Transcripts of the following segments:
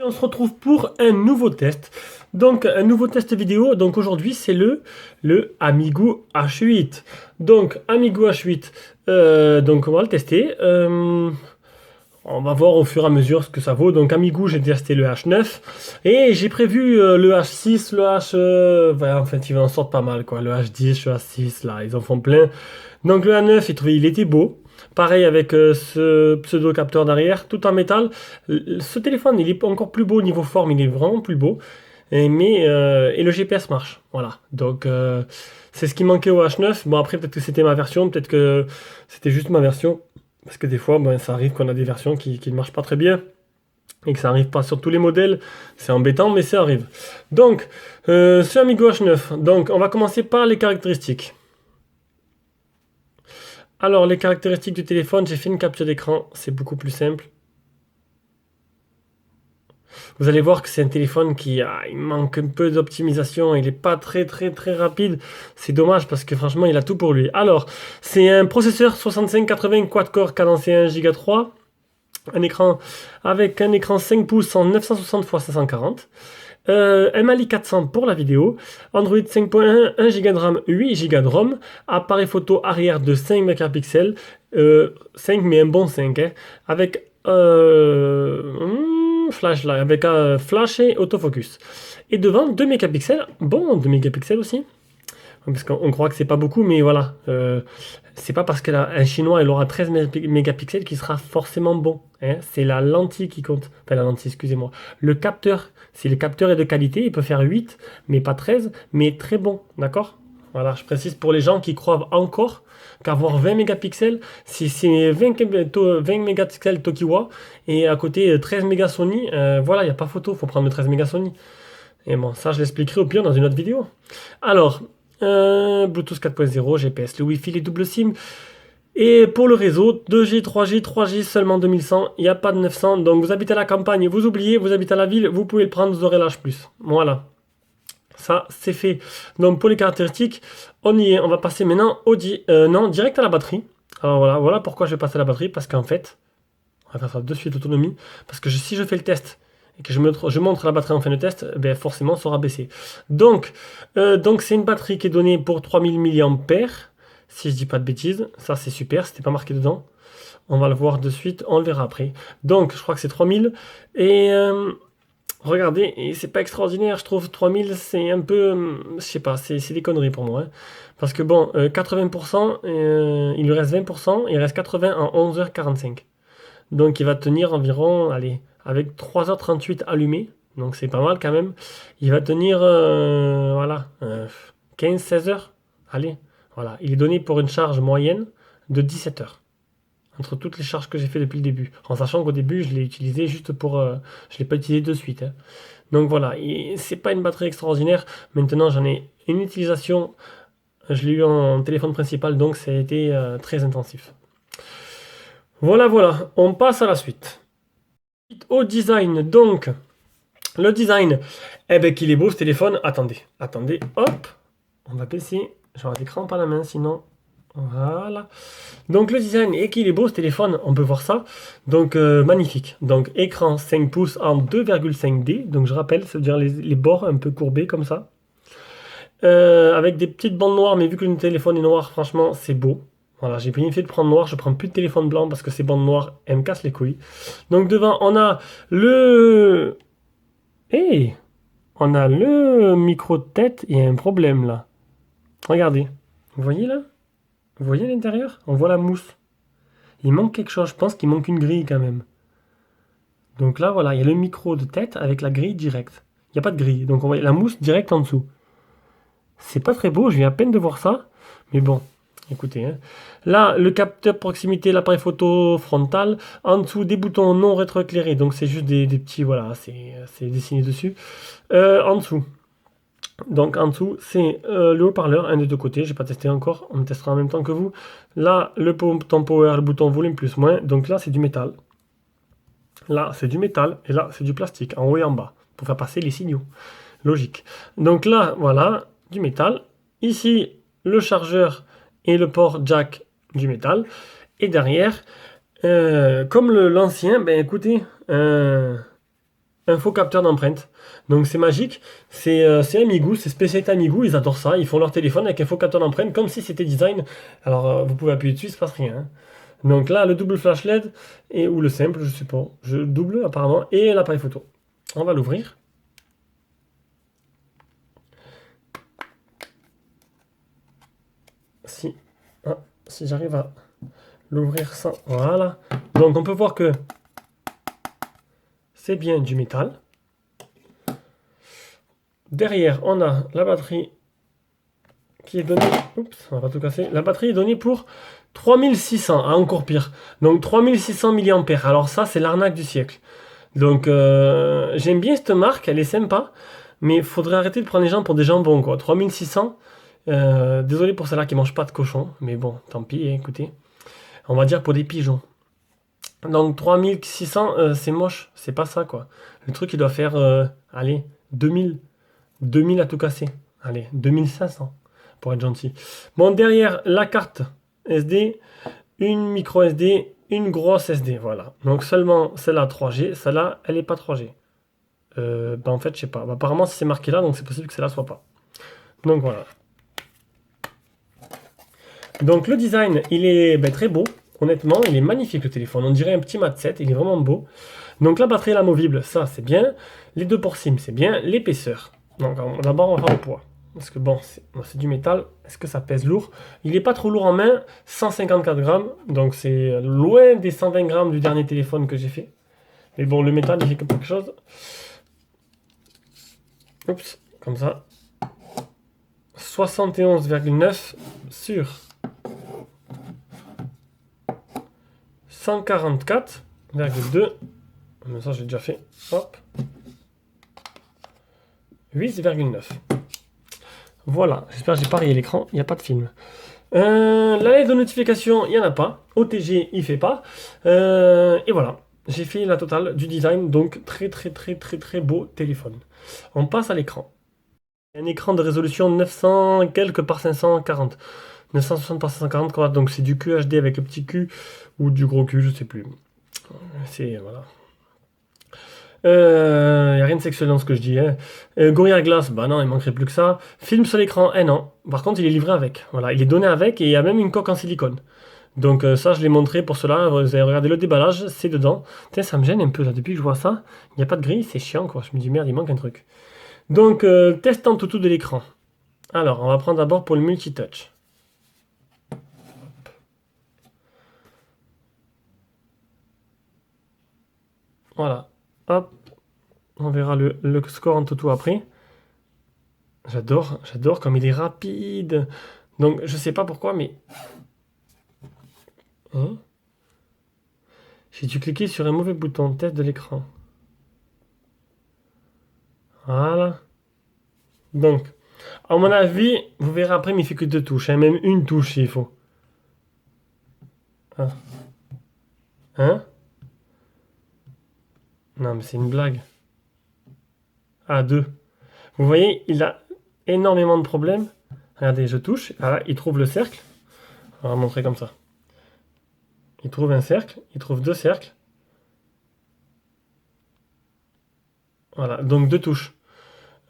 On se retrouve pour un nouveau test. Donc, un nouveau test vidéo. Donc, aujourd'hui, c'est le Amigo H8. Donc, Amigo H8. Donc, on va le tester. On va voir au fur et à mesure ce que ça vaut. Donc, Amigo, j'ai testé le H9. Et j'ai prévu le H6, le H. En fait, ils en sortent pas mal, quoi. Le H10, le H6, là, ils en font plein. Donc, le A9, il était beau. Pareil avec ce pseudo capteur derrière, tout en métal. Ce téléphone, il est encore plus beau au niveau forme, il est vraiment plus beau. Et le GPS marche. Voilà. Donc c'est ce qui manquait au H9. Bon après peut-être que c'était ma version, peut-être que c'était juste ma version. Parce que des fois, ben, ça arrive qu'on a des versions qui ne marchent pas très bien. Et que ça arrive pas sur tous les modèles. C'est embêtant, mais ça arrive. Donc, ce Amigo H9. Donc on va commencer par les caractéristiques. Alors, les caractéristiques du téléphone, j'ai fait une capture d'écran, c'est beaucoup plus simple. Vous allez voir que c'est un téléphone il manque un peu d'optimisation, il n'est pas très rapide. C'est dommage parce que franchement, il a tout pour lui. Alors, c'est un processeur 6580 quad-core cadencé 1 Go 3, un écran avec un écran 5 pouces en 960 x 540. MLI 400 pour la vidéo, Android 5.1, 1 Go de RAM, 8 Go de ROM, appareil photo arrière de 5 mégapixels, 5 mais un bon 5, hein, avec flash là, avec un flash et autofocus. Et devant 2 mégapixels, bon 2 mégapixels aussi, parce qu'on croit que c'est pas beaucoup, mais voilà, c'est pas parce qu'un chinois il aura 13 mégapixels qu'il sera forcément bon, hein. C'est la lentille qui compte. Enfin, la lentille, excusez-moi. Le capteur, si le capteur est de qualité, il peut faire 8, mais pas 13, mais très bon, d'accord? Voilà, je précise pour les gens qui croient encore qu'avoir 20 mégapixels, si c'est 20 mégapixels Tokiwa et à côté 13 mégas Sony, voilà, il n'y a pas photo, faut prendre le 13 mégas Sony. Et bon, ça je l'expliquerai au pire dans une autre vidéo. Alors, Bluetooth 4.0, GPS, le Wi-Fi, les doubles SIM. Et pour le réseau, 2G, 3G, 3G seulement 2100, il n'y a pas de 900. Donc vous habitez à la campagne, vous oubliez, vous habitez à la ville, vous pouvez le prendre, vous aurez l'âge plus. Voilà, ça c'est fait. Donc pour les caractéristiques, on y est. On va passer maintenant non, direct à la batterie. Alors voilà pourquoi je vais passer à la batterie, parce qu'en fait, on va faire ça de suite, autonomie. Parce que si je fais le test et que je montre la batterie en fin de test, ben forcément ça aura baissé. Donc c'est une batterie qui est donnée pour 3000 mAh, si je dis pas de bêtises. Ça c'est super, c'était pas marqué dedans. On va le voir de suite, on le verra après. Donc je crois que c'est 3000. Et regardez, et c'est pas extraordinaire, je trouve 3000 c'est un peu, je sais pas, c'est des conneries pour moi, hein. Parce que bon, 80%, il lui reste 20%, il reste 80 en 11h45. Donc il va tenir environ, allez, avec 3h38 allumé, donc c'est pas mal quand même. Il va tenir, voilà, 15-16 heures. Allez, voilà. Il est donné pour une charge moyenne de 17 heures. Entre toutes les charges que j'ai fait depuis le début. En sachant qu'au début, je l'ai utilisé juste pour. Je ne l'ai pas utilisé de suite, hein. Donc voilà, c'est pas une batterie extraordinaire. Maintenant, j'en ai une utilisation. Je l'ai eu en téléphone principal, donc ça a été très intensif. Voilà, on passe à la suite. Au design, donc, le design, eh ben qu'il est beau ce téléphone. Attendez, hop, on va baisser. J'aurai l'écran par la main, sinon, voilà. Donc le design et qu'il est beau ce téléphone, on peut voir ça. Donc magnifique. Donc écran 5 pouces en 2,5D. Donc je rappelle, ça veut dire les bords un peu courbés comme ça. Avec des petites bandes noires, mais vu que le téléphone est noir, franchement, c'est beau. Voilà, j'ai planifié de prendre noir, je prends plus de téléphone blanc parce que ces bandes noires, elles me cassent les couilles. Donc devant, on a le... Hey, on a le micro de tête, il y a un problème là. Regardez, vous voyez là? Vous voyez à l'intérieur? On voit la mousse. Il manque quelque chose, je pense qu'il manque une grille quand même. Donc là, voilà, il y a le micro de tête avec la grille directe. Il n'y a pas de grille, donc on voit la mousse directe en dessous. C'est pas très beau, je viens à peine de voir ça. Mais bon, écoutez, hein. Là, le capteur proximité, l'appareil photo frontal. En dessous, des boutons non rétroéclairés. Donc c'est juste des petits, voilà, c'est dessiné dessus. En dessous. Donc en dessous, c'est le haut-parleur, un des deux côtés. J'ai pas testé encore, on testera en même temps que vous. Là, le bouton power, le bouton volume plus moins. Donc là, c'est du métal. Là, c'est du métal. Et là, c'est du plastique, en haut et en bas, pour faire passer les signaux. Logique. Donc là, voilà, du métal. Ici, le chargeur et le port jack du métal. Et derrière, comme l'ancien, ben écoutez, un un faux capteur d'empreinte. Donc c'est magique, c'est Amigou, c'est spécialité Amigou, ils adorent ça, ils font leur téléphone avec un faux capteur d'empreinte comme si c'était design. Alors vous pouvez appuyer dessus, il se passe rien, hein. Donc là, le double flash LED, ou le simple, je sais pas, je double apparemment, et l'appareil photo. On va l'ouvrir. Si, ah, si j'arrive à l'ouvrir sans... Voilà. Donc on peut voir que c'est bien du métal. Derrière, on a la batterie qui est donnée... Oups, on va pas tout casser. La batterie est donnée pour 3600, ah, encore pire. Donc 3600 mAh. Alors ça, c'est l'arnaque du siècle. Donc j'aime bien cette marque, elle est sympa. Mais il faudrait arrêter de prendre les gens pour des jambons, quoi. 3600, désolé pour ceux-là qui mangent pas de cochon. Mais bon, tant pis, écoutez. On va dire pour des pigeons. Donc 3600, c'est moche. C'est pas ça, quoi. Le truc, il doit faire, allez, 2000. 2000 à tout casser. Allez, 2500 pour être gentil. Bon, derrière la carte SD, une micro SD, une grosse SD. Voilà. Donc seulement celle-là 3G, celle-là, elle n'est pas 3G. En fait, je sais pas. Apparemment, c'est marqué là, donc c'est possible que celle-là soit pas. Donc voilà. Donc le design, il est très beau. Honnêtement, il est magnifique le téléphone. On dirait un petit Mat 7, il est vraiment beau. Donc la batterie amovible, ça c'est bien. Les deux ports SIM, c'est bien. L'épaisseur. Donc d'abord, on va voir le poids. Parce que bon, c'est du métal. Est-ce que ça pèse lourd? Il n'est pas trop lourd en main. 154 grammes. Donc c'est loin des 120 grammes du dernier téléphone que j'ai fait. Mais bon, le métal, il fait quelque chose. Oups, comme ça. 71,9 sur 144,2. Mais ça, j'ai déjà fait. Hop. 8,9. Voilà, j'espère que j'ai pas rayé l'écran, il n'y a pas de film. La lettre de notification, il n'y en a pas. OTG, il fait pas. Et voilà, j'ai fait la totale du design, donc très très beau téléphone. On passe à l'écran. Un écran de résolution 900 quelques par 540. 960 par 540, donc c'est du QHD avec le petit Q ou du gros Q, je sais plus. C'est voilà. Il n'y a rien de sexuel dans ce que je dis, hein. Gorilla Glass, bah non, il manquerait plus que ça. Film sur l'écran, eh non. Par contre, il est livré avec. Voilà, il est donné avec et il y a même une coque en silicone. Donc ça, je l'ai montré pour cela. Vous avez regardé le déballage, c'est dedans. Tiens, ça me gêne un peu là. Depuis que je vois ça, il n'y a pas de grille, c'est chiant quoi. Je me dis merde, il manque un truc. Donc, test en toutou de l'écran. Alors, on va prendre d'abord pour le multitouch. Voilà. Hop. On verra le score en toutou après. J'adore comme il est rapide. Donc, je sais pas pourquoi, mais... Hein, j'ai dû cliquer sur un mauvais bouton. Test de l'écran. Voilà. Donc, à mon avis, vous verrez après, mais il fait que deux touches, hein, même une touche s'il faut. Ah. Hein? Non, mais c'est une blague. Ah, deux. Vous voyez, il a énormément de problèmes. Regardez, je touche. Ah, là, il trouve le cercle. On va montrer comme ça. Il trouve un cercle. Il trouve deux cercles. Voilà, donc deux touches.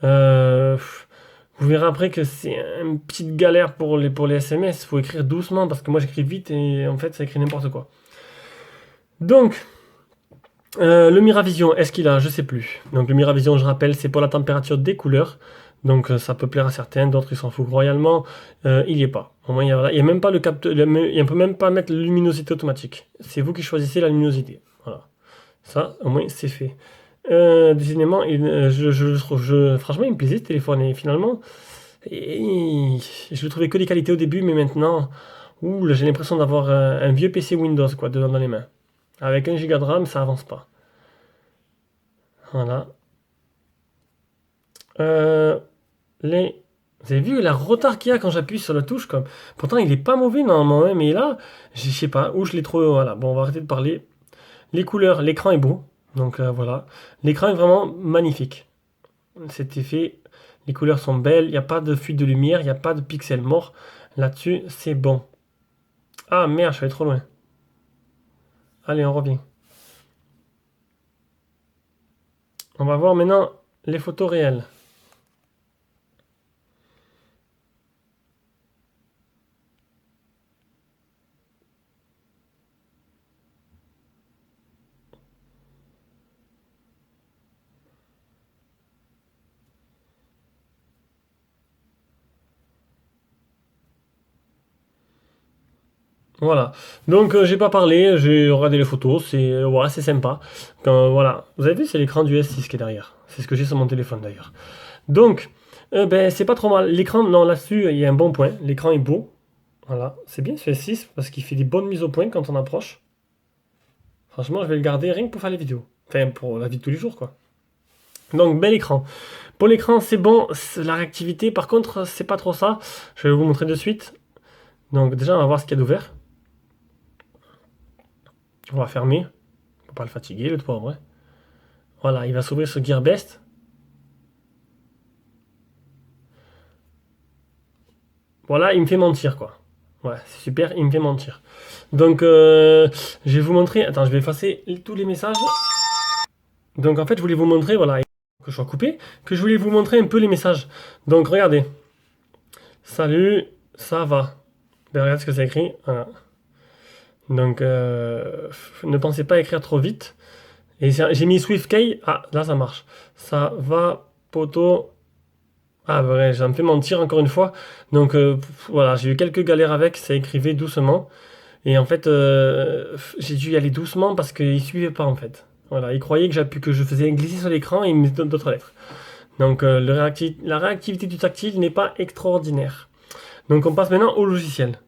Vous verrez après que c'est une petite galère pour les SMS. Il faut écrire doucement parce que moi j'écris vite et en fait ça écrit n'importe quoi. Donc, le Miravision, est-ce qu'il a? Je sais plus. Donc le Miravision, je rappelle, c'est pour la température des couleurs. Donc ça peut plaire à certains, d'autres ils s'en foutent royalement. Il n'y est pas. Au moins, il y a même pas le capteur, on peut même pas mettre la luminosité automatique. C'est vous qui choisissez la luminosité. Voilà. Ça, au moins, c'est fait. Décidément, franchement, il me plaisait ce téléphone et finalement, je le trouvais que des qualités au début, mais maintenant, j'ai l'impression d'avoir un vieux PC Windows quoi, dedans dans les mains. Avec 1 Go de RAM, ça avance pas. Voilà. Euh, Vous avez vu la retard qu'il y a quand j'appuie sur la touche comme... Pourtant, il est pas mauvais normalement, hein, mais là, je sais pas, où je l'ai trouvé. Voilà, bon, on va arrêter de parler. Les couleurs, l'écran est beau. Donc voilà. L'écran est vraiment magnifique. Cet effet, les couleurs sont belles, il n'y a pas de fuite de lumière, il n'y a pas de pixels morts. Là-dessus, c'est bon. Ah merde, je suis allé trop loin. Allez, on revient. On va voir maintenant les photos réelles. Voilà. Donc j'ai pas parlé, j'ai regardé les photos, c'est sympa. Voilà. Vous avez vu, c'est l'écran du S6 qui est derrière. C'est ce que j'ai sur mon téléphone d'ailleurs. Donc, ben, c'est pas trop mal. L'écran, non, là-dessus, il y a un bon point. L'écran est beau. Voilà. C'est bien ce S6 parce qu'il fait des bonnes mises au point quand on approche. Franchement, je vais le garder rien que pour faire les vidéos. Enfin, pour la vie de tous les jours, quoi. Donc, bel écran. Pour l'écran, c'est bon. La réactivité, par contre, c'est pas trop ça. Je vais vous montrer de suite. Donc, déjà, on va voir ce qu'il y a d'ouvert. On va fermer. Faut pas le fatiguer, le pauvre. Hein. Voilà, il va s'ouvrir sur Gearbest. Voilà, il me fait mentir, quoi. Ouais, c'est super, il me fait mentir. Donc, je vais vous montrer. Attends, je vais effacer tous les messages. Donc, en fait, je voulais vous montrer, voilà, que je sois coupé, que je voulais vous montrer un peu les messages. Donc, regardez. Salut, ça va. Ben, regarde ce que c'est écrit. Voilà. Donc, ne pensez pas écrire trop vite. Et j'ai mis SwiftKey. Ah, là, ça marche. Ça va, poto. Ah, ouais, ça me fait mentir encore une fois. Donc, voilà, j'ai eu quelques galères avec. Ça écrivait doucement. Et en fait, j'ai dû y aller doucement parce qu'il suivait pas en fait. Voilà, il croyait que je faisais glisser sur l'écran et il me mettait d'autres lettres. Donc la réactivité du tactile n'est pas extraordinaire. Donc on passe maintenant au logiciel.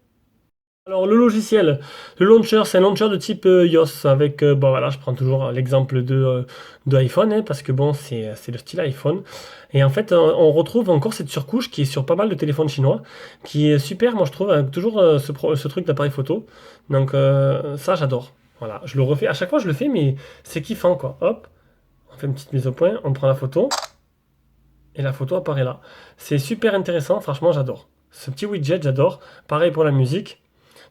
Alors le logiciel, le launcher, c'est un launcher de type iOS avec, bon voilà, je prends toujours l'exemple de iPhone hein, parce que bon, c'est le style iPhone. Et en fait, on retrouve encore cette surcouche qui est sur pas mal de téléphones chinois, qui est super, moi je trouve, avec toujours ce truc d'appareil photo. Donc ça, j'adore. Voilà, je le refais, à chaque fois je le fais, mais c'est kiffant quoi. Hop, on fait une petite mise au point, on prend la photo, et la photo apparaît là. C'est super intéressant, franchement j'adore. Ce petit widget, j'adore. Pareil pour la musique.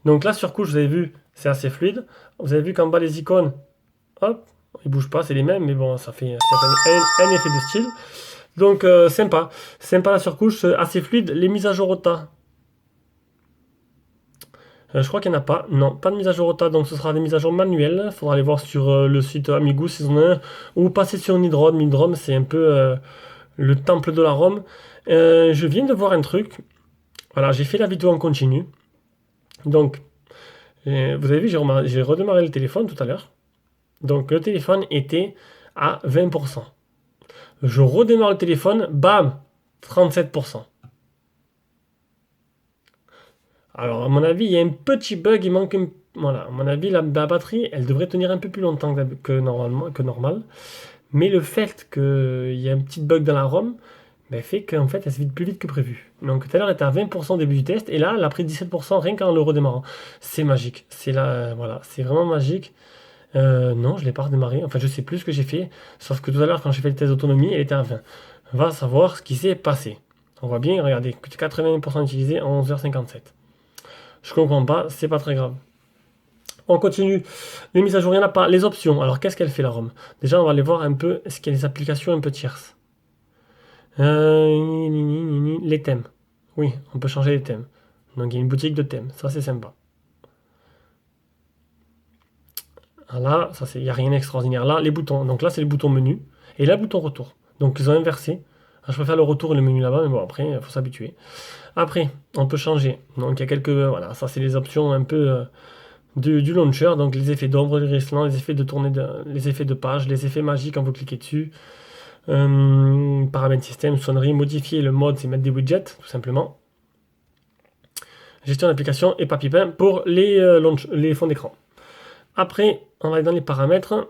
Donc là, sur couche, vous avez vu, c'est assez fluide. Vous avez vu qu'en bas, les icônes, hop, ils bougent pas, c'est les mêmes, mais bon, ça fait un effet de style. Donc, sympa. Sympa la surcouche, assez fluide. Les mises à jour OTA, je crois qu'il n'y en a pas. Non, pas de mise à jour OTA, donc ce sera des mises à jour manuelles. Il faudra aller voir sur le site Amigos si on a un, ou passer sur Nidrom. Nidrom, c'est un peu le temple de la Rome. Je viens de voir un truc. Voilà, j'ai fait la vidéo en continu. Donc, vous avez vu, j'ai redémarré le téléphone tout à l'heure. Donc le téléphone était à 20%. Je redémarre le téléphone, bam, 37%. Alors à mon avis, il y a un petit bug, il manque une... Voilà, à mon avis, la batterie, elle devrait tenir un peu plus longtemps que normal. Mais le fait qu'il y ait un petit bug dans la ROM, ben, fait qu'en fait, elle se vide plus vite que prévu. Donc tout à l'heure, elle était à 20% au début du test, et là, elle a pris 17% rien qu'en le redémarrant. C'est magique. C'est là, voilà, c'est vraiment magique. Non, je l'ai pas redémarré. Enfin, je sais plus ce que j'ai fait. Sauf que tout à l'heure, quand j'ai fait le test d'autonomie, elle était à 20. On va savoir ce qui s'est passé. On voit bien, regardez, 80% utilisé en 11h57. Je comprends pas, c'est pas très grave. On continue. Les mises à jour, il n'y en a pas. Les options. Alors, qu'est-ce qu'elle fait la ROM? Déjà, on va aller voir un peu ce qu'il y a des applications un peu tierces. Les thèmes. Oui, on peut changer les thèmes. Donc, il y a une boutique de thèmes. Ça, c'est sympa. Ah là, ça c'est, il n'y a rien d'extraordinaire. Là, les boutons. Donc là, c'est le bouton menu. Et là, le bouton retour. Donc ils ont inversé. Ah, je préfère le retour et le menu là-bas, mais bon, après, il faut s'habituer. Après, on peut changer. Donc il y a quelques. Voilà, ça c'est les options un peu du launcher. Donc les effets d'ombre, les grincements, les effets de tournée, les effets de page, les effets magiques quand vous cliquez dessus. Paramètres système, sonnerie, modifier le mode, c'est mettre des widgets, tout simplement. Gestion d'application et papier peint pour les fonds d'écran. Après, on va aller dans les paramètres.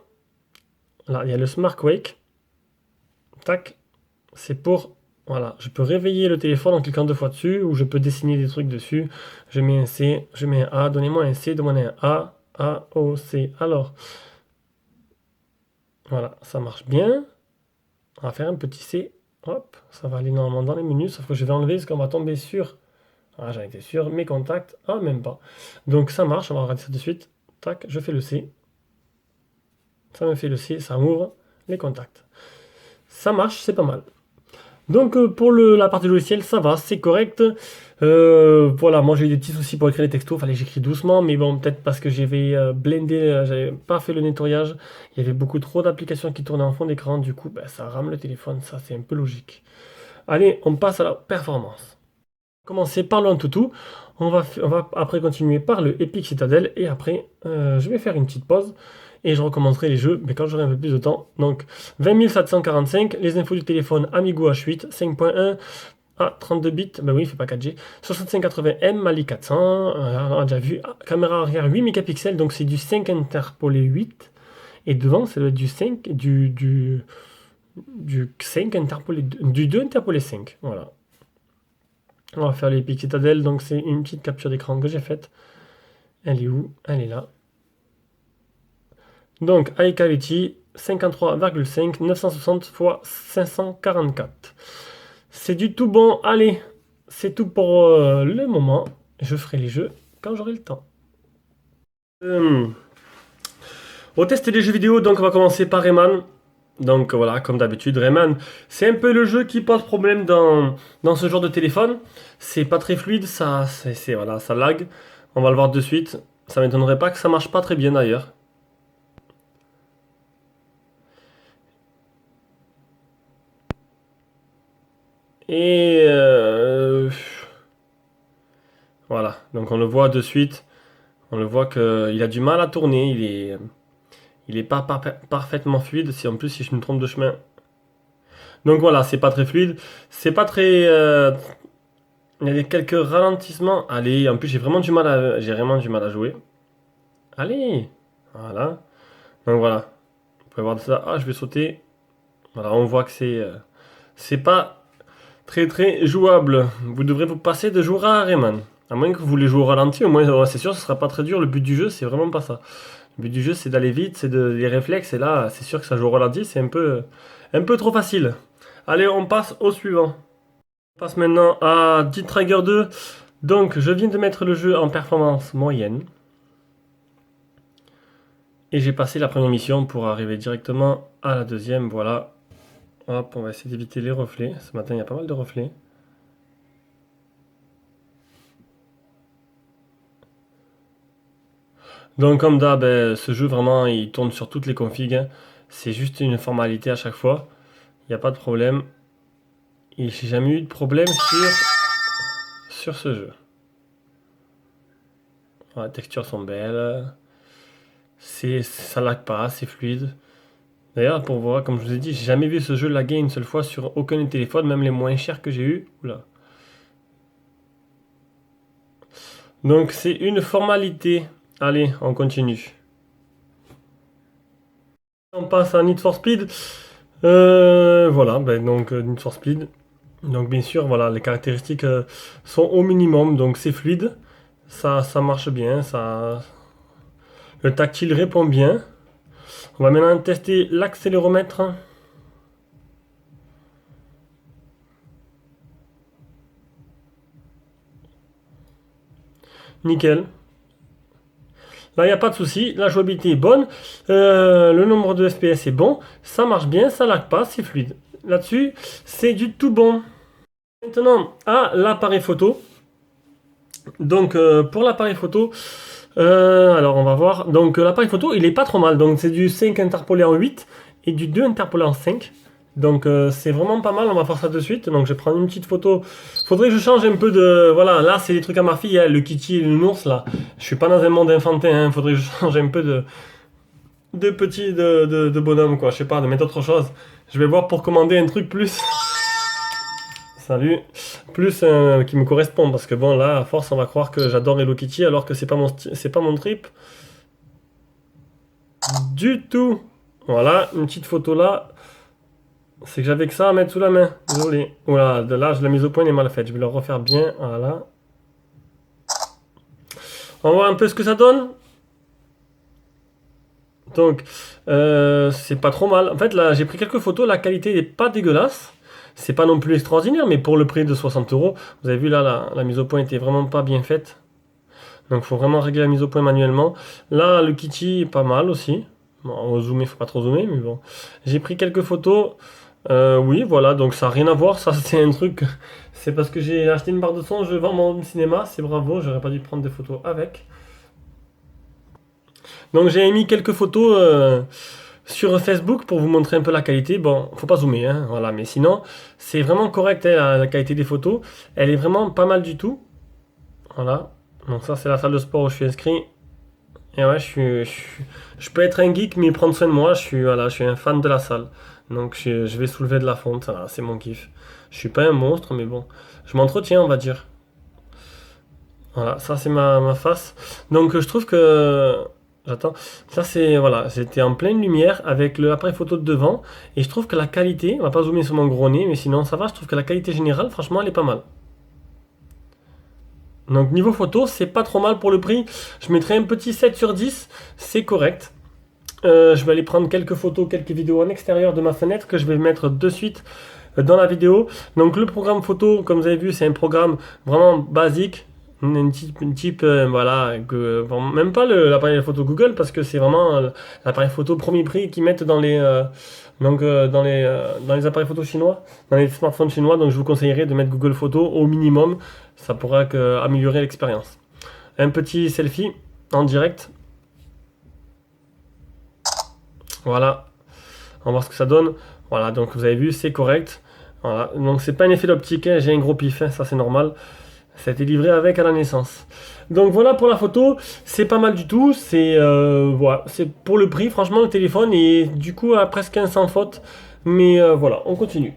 Là, il y a le Smart Wake. Tac. C'est pour... Voilà, je peux réveiller le téléphone en cliquant deux fois dessus, ou je peux dessiner des trucs dessus. Je mets un C, je mets un A, donnez-moi un C, donnez-moi un A, O, C. Alors, voilà, ça marche bien. On va faire un petit C. Hop, ça va aller normalement dans les menus, sauf que je vais enlever parce qu'on va tomber sur... Ah, j'en étais sûr, mes contacts. Ah, même pas. Donc ça marche, on va regarder ça de suite. Tac, je fais le C. Ça me fait le C, ça m'ouvre les contacts. ça marche, c'est pas mal. Donc pour la partie logicielle, ça va, c'est correct. Voilà, moi j'ai eu des petits soucis pour écrire les textos, fallait que j'écris doucement, mais bon, peut-être parce que j'avais blendé, j'avais pas fait le nettoyage, il y avait beaucoup trop d'applications qui tournaient en fond d'écran, du coup ben, ça rame le téléphone, ça c'est un peu logique. Allez, on passe à la performance. Commencer par le Antutu, on va après continuer par le Epic Citadel, et après je vais faire une petite pause, et je recommencerai les jeux, mais quand j'aurai un peu plus de temps. Donc 20 745, les infos du téléphone Amigo H8, 5.1, ah, 32 bits, ben oui, il fait pas 4G. 6580M, Mali 400, on a déjà vu. Ah, caméra arrière 8 mégapixels, donc c'est du 5 interpolé 8. Et devant, ça doit être du 5, du 5 interpolé, du 2 interpolé 5. Voilà. On va faire l'Epic Citadel, donc c'est une petite capture d'écran que j'ai faite. Elle est où? Elle est là. Donc, high quality, 53,5, 960 x 544. C'est du tout bon. Allez, c'est tout pour le moment. Je ferai les jeux quand j'aurai le temps. Au test des jeux vidéo, donc on va commencer par Rayman. Donc voilà, comme d'habitude, Rayman, c'est un peu le jeu qui pose problème dans ce genre de téléphone. C'est pas très fluide, voilà, ça lag. On va le voir de suite. Ça m'étonnerait pas que ça marche pas très bien d'ailleurs. Et voilà, donc on le voit de suite. On le voit qu'il a du mal à tourner. Il est pas parfaitement fluide. Si en plus si je me trompe de chemin. Donc voilà, c'est pas très fluide. C'est pas très. Il y a quelques ralentissements. Allez, en plus j'ai vraiment du mal à jouer. Allez, voilà. Donc voilà, vous pouvez voir ça. Ah, je vais sauter. Voilà, on voit que c'est pas très jouable. Vous devrez vous passer de jouer à Rayman. À moins que vous voulez jouer au ralenti, au moins c'est sûr, ce sera pas très dur. Le but du jeu, c'est vraiment pas ça. Le but du jeu, c'est d'aller vite, c'est les réflexes. Et là, c'est sûr que ça joue au ralenti, c'est un peu trop facile. Allez, on passe au suivant. On passe maintenant à Dit Trigger 2. Donc, je viens de mettre le jeu en performance moyenne. Et j'ai passé la première mission pour arriver directement à la deuxième. Voilà. Hop, on va essayer d'éviter les reflets. Ce matin, il y a pas mal de reflets. Donc, comme d'hab, ce jeu, vraiment, il tourne sur toutes les configs, hein. C'est juste une formalité à chaque fois. Il n'y a pas de problème. Et j'ai jamais eu de problème sur ce jeu. Voilà, les textures sont belles. Ça lag pas, c'est fluide. D'ailleurs, pour voir, comme je vous ai dit, j'ai jamais vu ce jeu laguer une seule fois sur aucun téléphone, même les moins chers que j'ai eu. Oula. Donc c'est une formalité. Allez, on continue. On passe à Need for Speed. Voilà, ben donc Need for Speed. Donc bien sûr, voilà, les caractéristiques sont au minimum, donc c'est fluide. Ça marche bien, le tactile répond bien. On va maintenant tester l'accéléromètre. Nickel. Là, il n'y a pas de souci. La jouabilité est bonne. Le nombre de FPS est bon. Ça marche bien, ça lag pas, c'est fluide. Là-dessus, c'est du tout bon. Maintenant, à l'appareil photo. Donc, pour l'appareil photo, alors on va voir. Donc, l'appareil photo, il est pas trop mal. Donc, c'est du 5 interpolé en 8 et du 2 interpolé en 5. Donc, c'est vraiment pas mal. On va faire ça de suite. Donc, je vais prendre une petite photo. Faudrait que je change un peu de. Voilà, là, c'est des trucs à ma fille, hein, le Kitty et le nounours, là. Je suis pas dans un monde enfantin. Hein. Faudrait que je change un peu de petits de bonhomme, quoi. Je sais pas, de mettre autre chose. Je vais voir pour commander un truc plus. Salut. Plus qui me correspond. Parce que bon, là, à force, on va croire que j'adore Hello Kitty alors que c'est pas mon trip. Du tout. Voilà, une petite photo là. C'est que j'avais que ça à mettre sous la main. Désolé. Voilà, de là, la mise au point est mal faite. Je vais le refaire bien. Voilà. On va voir un peu ce que ça donne. Donc, c'est pas trop mal. En fait, là, j'ai pris quelques photos. La qualité n'est pas dégueulasse. C'est pas non plus extraordinaire, mais pour le prix de 60 euros, vous avez vu là, la mise au point était vraiment pas bien faite. Donc, il faut vraiment régler la mise au point manuellement. Là, le Kitty est pas mal aussi. Bon, on va zoomer, faut pas trop zoomer, mais bon. J'ai pris quelques photos. Oui, voilà, donc ça n'a rien à voir, ça c'est un truc, c'est parce que j'ai acheté une barre de son, je vends mon cinéma, c'est bravo, j'aurais pas dû prendre des photos avec. Donc j'ai mis quelques photos sur Facebook pour vous montrer un peu la qualité. Bon, faut pas zoomer, hein, voilà, mais sinon, c'est vraiment correct, hein, la qualité des photos, elle est vraiment pas mal du tout. Voilà, donc ça c'est la salle de sport où je suis inscrit. Et ouais, je peux être un geek, mais prendre soin de moi, voilà, je suis un fan de la salle. Donc je vais soulever de la fonte, voilà, c'est mon kiff. Je suis pas un monstre, mais bon, je m'entretiens, on va dire. Voilà, ça c'est ma face. Donc je trouve que... J'attends. Ça c'est... Voilà, j'étais en pleine lumière avec l'appareil photo de devant. Et je trouve que la qualité, on va pas zoomer sur mon gros nez, mais sinon ça va, je trouve que la qualité générale, franchement, elle est pas mal. Donc niveau photo, c'est pas trop mal pour le prix. Je mettrais un petit 7 sur 10, c'est correct. Je vais aller prendre quelques photos, quelques vidéos en extérieur de ma fenêtre que je vais mettre de suite dans la vidéo. Donc le programme photo, comme vous avez vu, c'est un programme vraiment basique. Une type, voilà, bon, même pas l'appareil photo Google parce que c'est vraiment l'appareil photo premier prix qu'ils mettent dans les appareils photo chinois, dans les smartphones chinois. Donc je vous conseillerais de mettre Google Photo au minimum, ça pourra améliorer l'expérience. Un petit selfie en direct, voilà, on va voir ce que ça donne. Voilà, donc vous avez vu, c'est correct. Voilà, donc c'est pas un effet d'optique, hein, j'ai un gros pif, hein, ça c'est normal. Ça a été livré avec à la naissance. Donc voilà pour la photo, c'est pas mal du tout. Voilà, c'est pour le prix, franchement le téléphone est du coup à presque un sans faute. Mais voilà, on continue.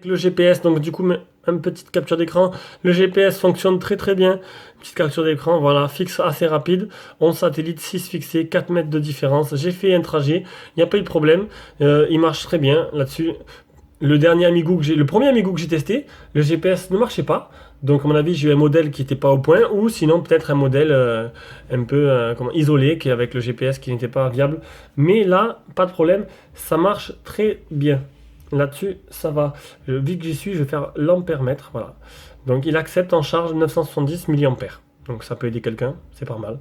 Le GPS, donc du coup, une petite capture d'écran. Le GPS fonctionne très très bien. Petite capture d'écran, voilà, fixe assez rapide. 11 satellites, 6 fixés, 4 mètres de différence. J'ai fait un trajet, il n'y a pas eu de problème. Il marche très bien là-dessus. Le premier Amigo que j'ai testé, le GPS ne marchait pas. Donc à mon avis, j'ai eu un modèle qui n'était pas au point, ou sinon peut-être un modèle un peu isolé, qui avec le GPS qui n'était pas viable. Mais là, pas de problème, ça marche très bien. Là-dessus, ça va. Vu que j'y suis, je vais faire l'ampère-mètre. Voilà. Donc il accepte en charge 970 milliampères. Donc ça peut aider quelqu'un, c'est pas mal.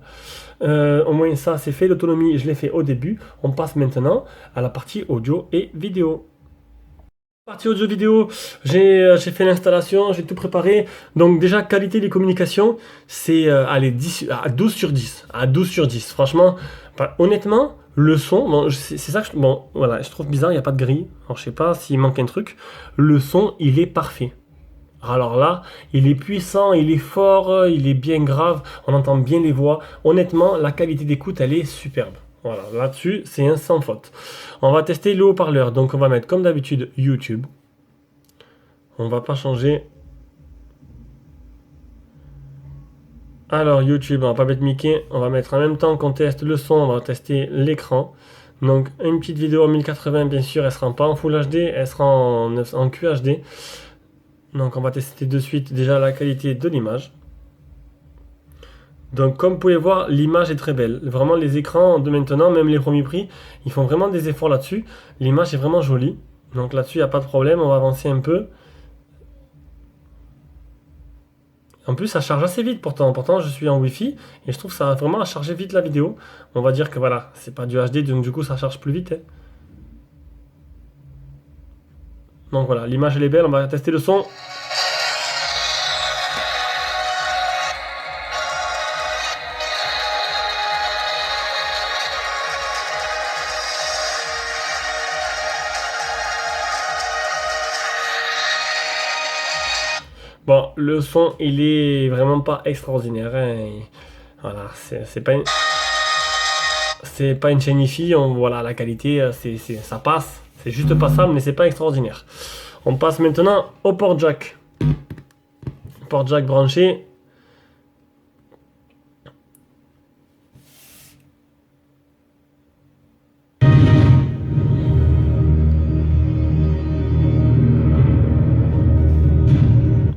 Au moins ça, c'est fait. L'autonomie, je l'ai fait au début. On passe maintenant à la partie audio et vidéo. Partie audio vidéo, j'ai fait l'installation, j'ai tout préparé. Donc déjà, qualité des communications, c'est allez, 10, à 12 sur 10. À 12 sur 10. Franchement, bah, honnêtement, le son, bon, c'est ça que bon, voilà, je trouve bizarre, il n'y a pas de grille. Alors je sais pas s'il manque un truc. Le son, il est parfait. Alors là, il est puissant, il est fort, il est bien grave, on entend bien les voix. Honnêtement, la qualité d'écoute, elle est superbe. Voilà, là-dessus, c'est un sans faute. On va tester le haut-parleur. Donc on va mettre comme d'habitude YouTube. On va pas changer. Alors YouTube, on va pas mettre Mickey. On va mettre en même temps qu'on teste le son, on va tester l'écran. Donc une petite vidéo en 1080, bien sûr, elle sera pas en Full HD, elle sera en QHD. Donc on va tester de suite déjà la qualité de l'image. Donc comme vous pouvez voir, l'image est très belle. Vraiment les écrans de maintenant, même les premiers prix, ils font vraiment des efforts là-dessus. L'image est vraiment jolie. Donc là-dessus, il n'y a pas de problème, on va avancer un peu. En plus, ça charge assez vite pourtant. Pourtant, je suis en Wi-Fi et je trouve ça vraiment à charger vite la vidéo. On va dire que voilà, c'est pas du HD, donc du coup, ça charge plus vite, hein. Donc voilà, l'image elle est belle, on va tester le son. Bon, le son, il est vraiment pas extraordinaire, hein. Voilà, c'est pas une chaîne hi-fi. Voilà, la qualité, ça passe. C'est juste passable, mais c'est pas extraordinaire. On passe maintenant au port jack. Port jack branché.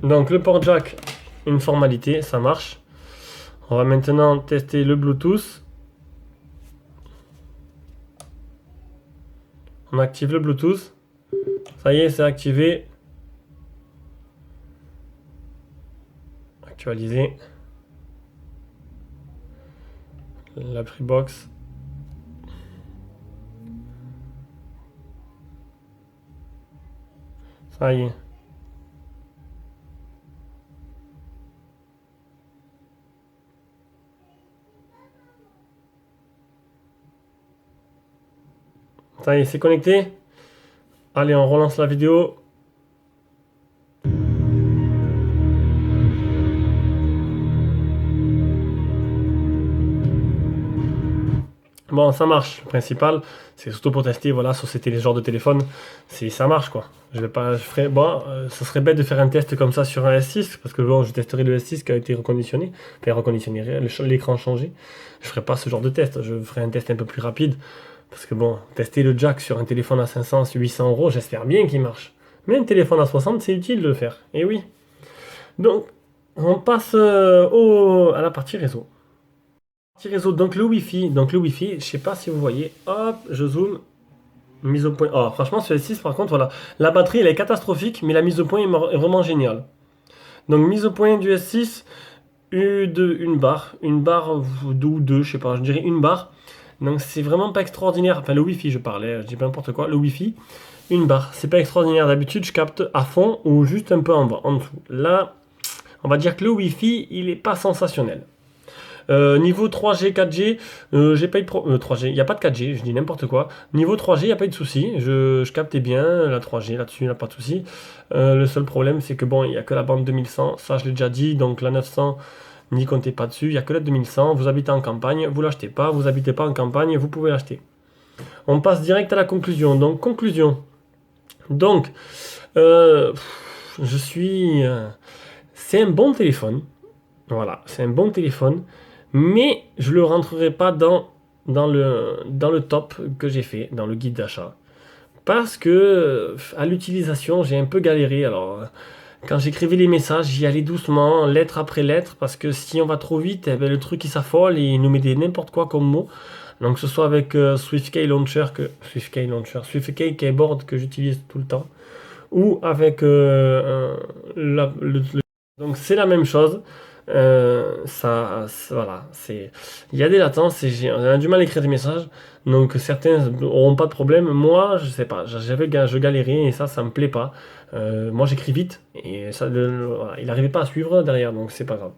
Donc le port jack, une formalité, ça marche. On va maintenant tester le Bluetooth. On active le Bluetooth. Ça y est, c'est activé. Actualiser. La Freebox. Ça y est. Ça y est, c'est connecté. Allez, on relance la vidéo. Bon, ça marche. Le principal, c'est surtout pour tester, voilà, sur ces genres de téléphone, si ça marche, quoi. Je vais pas, je ferai, bon, ça serait bête de faire un test comme ça sur un S6, parce que bon, je testerai le S6 qui a été reconditionné, enfin reconditionné, l'écran changé. Je ferai pas ce genre de test. Je ferai un test un peu plus rapide, parce que bon, tester le jack sur un téléphone à 500, 800 euros, j'espère bien qu'il marche. Mais un téléphone à 60, c'est utile de le faire. Et oui. Donc, on passe à la partie réseau. Partie réseau, donc le Wi-Fi. Donc le Wi-Fi, je sais pas si vous voyez. Hop, je zoome. Mise au point. Oh, franchement, sur le 6, par contre, voilà. La batterie, elle est catastrophique, mais la mise au point est vraiment géniale. Donc, mise au point du S6, une barre. Une barre ou deux, je sais pas, je dirais une barre. Donc, c'est vraiment pas extraordinaire. Enfin, le Wi-Fi, je parlais, je dis pas n'importe quoi. Le Wi-Fi, une barre. C'est pas extraordinaire. D'habitude, je capte à fond ou juste un peu en bas, en dessous. Là, on va dire que le Wi-Fi, il est pas sensationnel. Niveau 3G, 4G, j'ai pas eu de 3G, il n'y a pas de 4G, je dis n'importe quoi. Niveau 3G, il n'y a pas eu de souci, je captais bien la 3G là-dessus, il n'y a pas de souci. Le seul problème, c'est que bon, il n'y a que la bande 2100, ça je l'ai déjà dit, donc la 900, n'y comptez pas dessus, il n'y a que la 2100, vous habitez en campagne, vous l'achetez pas, vous habitez pas en campagne, vous pouvez l'acheter. On passe direct à la conclusion, donc conclusion. Donc, je suis... c'est un bon téléphone, voilà, c'est un bon téléphone, mais je ne le rentrerai pas dans le top que j'ai fait, dans le guide d'achat. Parce que à l'utilisation, j'ai un peu galéré. Alors, quand j'écrivais les messages, j'y allais doucement, lettre après lettre, parce que si on va trop vite, eh ben, le truc il s'affole et il nous met n'importe quoi comme mot. Donc, que ce soit avec SwiftKey Launcher, SwiftKey Keyboard que j'utilise tout le temps, ou avec donc c'est la même chose. Voilà, il y a des latences et on a du mal à écrire des messages. Donc certains n'auront pas de problème. Moi, je sais pas, je galérais et ça me plaît pas. Moi, j'écris vite et ça, voilà, il n'arrivait pas à suivre derrière, donc c'est pas grave.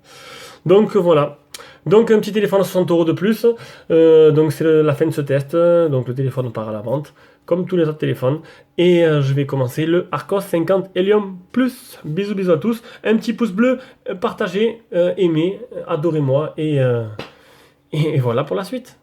Donc voilà. Donc un petit téléphone à 60 euros de plus. Donc c'est la fin de ce test. Donc le téléphone part à la vente, comme tous les autres téléphones. Et je vais commencer le Arcos 50 Helium Plus. Bisous bisous à tous. Un petit pouce bleu, partagez, aimez, adorez-moi et voilà pour la suite.